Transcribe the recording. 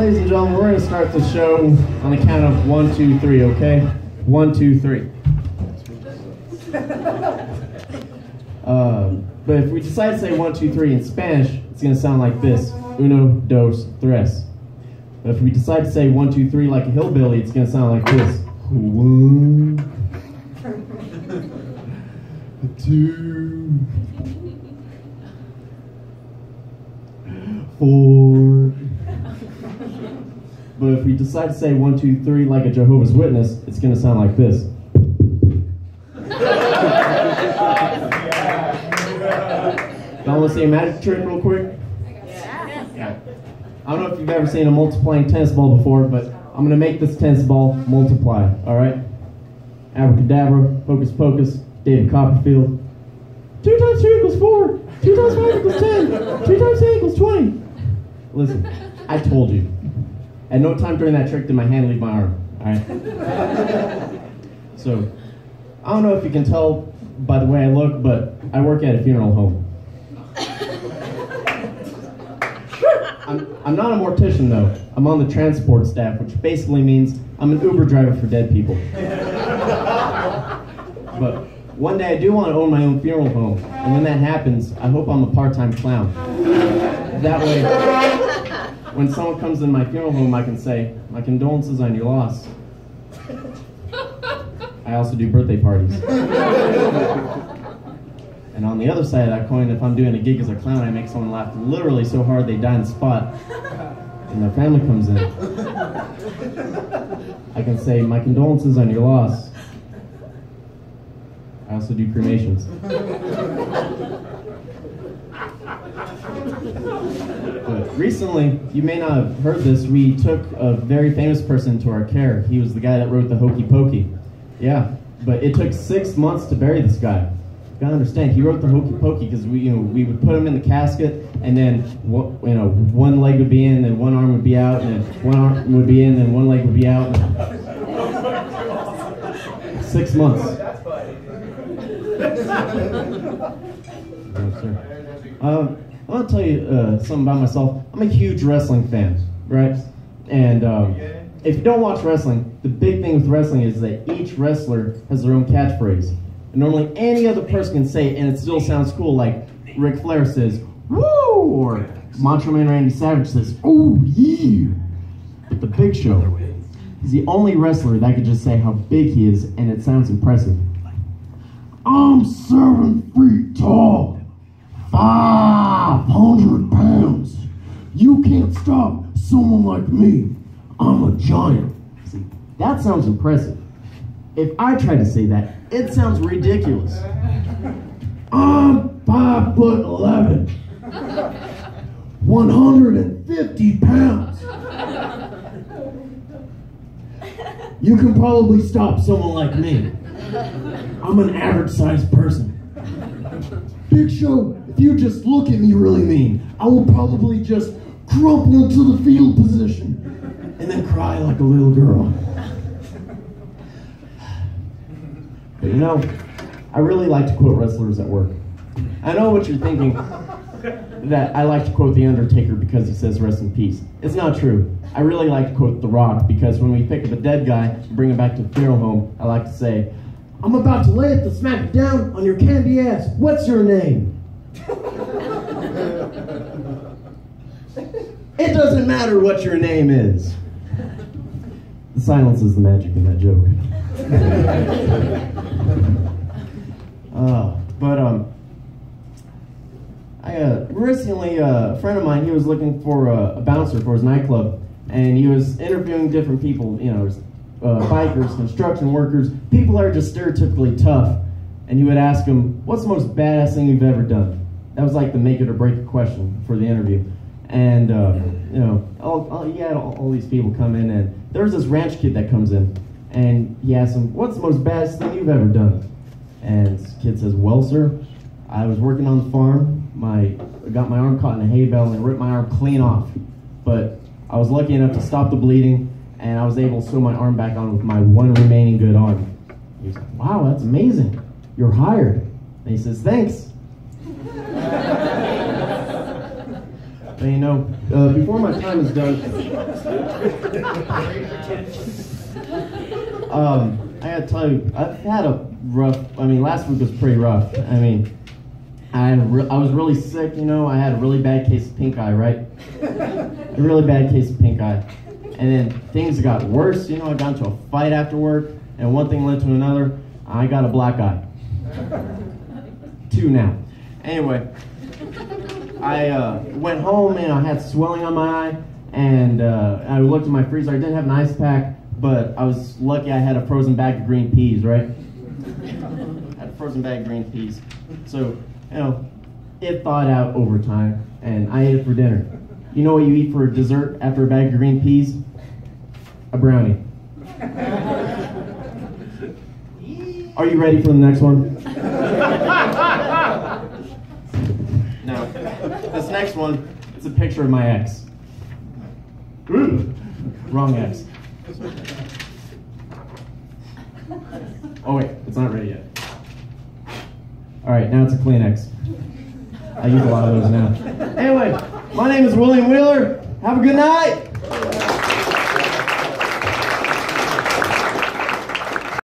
Ladies and gentlemen, we're going to start the show on the count of 1, 2, 3, okay? 1, 2, 3. But if we decide to say 1, 2, 3 in Spanish, it's going to sound like this. Uno, dos, tres. But if we decide to say 1, 2, 3 like a hillbilly, it's going to sound like this. 1, 2, 4. But if we decide to say 1, 2, 3 like a Jehovah's Witness, it's going to sound like this. Y'all want to see a magic trick real quick? Yeah. I don't know if you've ever seen a multiplying tennis ball before, but I'm going to make this tennis ball multiply, alright? Abracadabra, hocus pocus, David Copperfield. 2 times 2 equals 4. 2 times 5 equals 10. 2 times 10 equals 20. Listen, I told you. At no time during that trick did my hand leave my arm, alright? So, I don't know if you can tell by the way I look, but I work at a funeral home. I'm not a mortician though. I'm on the transport staff, which basically means I'm an Uber driver for dead people. But one day I do want to own my own funeral home, and when that happens, I hope I'm a part-time clown. That way, when someone comes in my funeral home, I can say, "My condolences on your loss." I also do birthday parties. And on the other side of that coin, if I'm doing a gig as a clown, I make someone laugh literally so hard they die on the spot, and their family comes in. I can say, "My condolences on your loss." I also do cremations. But recently, you may not have heard this, we took a very famous person into our care. He was the guy that wrote the Hokey Pokey. Yeah, but it took 6 months to bury this guy. You gotta understand, he wrote the Hokey Pokey because we would put him in the casket, and then one leg would be in, and one arm would be out, and then one arm would be in, and one leg would be out. 6 months. Yes, sir. I want to tell you something about myself. I'm a huge wrestling fan, right? And if you don't watch wrestling, the big thing with wrestling is that each wrestler has their own catchphrase. And normally any other person can say it and it still sounds cool, like Ric Flair says, "Woo!" or Macho Man Randy Savage says, "Oh, yeah!" But the Big Show is the only wrestler that could just say how big he is and it sounds impressive. "I'm 7 feet tall, 500 pounds. You can't stop someone like me. I'm a giant." See, that sounds impressive. If I try to say that, it sounds ridiculous. "I'm 5'11", 150 pounds. You can probably stop someone like me. I'm an average-sized person. Big Show, if you just look at me really mean, I will probably just crumple into the fetal position and then cry like a little girl." But you know, I really like to quote wrestlers at work. I know what you're thinking, that I like to quote The Undertaker because he says "rest in peace." It's not true. I really like to quote The Rock because when we pick up a dead guy and bring him back to the funeral home, I like to say, "I'm about to lay it to smack it down on your candy ass. What's your name?" It doesn't matter what your name is. The silence is the magic in that joke. Recently, a friend of mine, he was looking for a bouncer for his nightclub, and he was interviewing different people, bikers, construction workers, people that are just stereotypically tough, and he would ask them, "What's the most badass thing you've ever done?" That was like the make it or break it question for the interview. And, you had all these people come in, and there was this ranch kid that comes in, and he asks him, "What's the most badass thing you've ever done?" And this kid says, "Well, sir, I was working on the farm. I got my arm caught in a hay bale and ripped my arm clean off. But I was lucky enough to stop the bleeding, and I was able to sew my arm back on with my one remaining good arm." He's like, "Wow, that's amazing. You're hired." And he says, "Thanks." But you know, before my time is done, I gotta tell you, I've had a rough, last week was pretty rough. I was really sick, you know, I had a really bad case of pink eye, right? A really bad case of pink eye. And then things got worse, you know, I got into a fight after work, and one thing led to another, I got a black eye. 2 now. Anyway, I went home and I had swelling on my eye, and I looked at my freezer. I didn't have an ice pack, but I was lucky I had a frozen bag of green peas, right? I had a frozen bag of green peas. So, you know, it thawed out over time, and I ate it for dinner. You know what you eat for dessert after a bag of green peas? A brownie. Are you ready for the next one? Now, this next one, it's a picture of my ex. Wrong ex. Oh wait, it's not ready yet. Alright, now it's a Kleenex. I use a lot of those now. Anyway, my name is William Wheeler. Have a good night!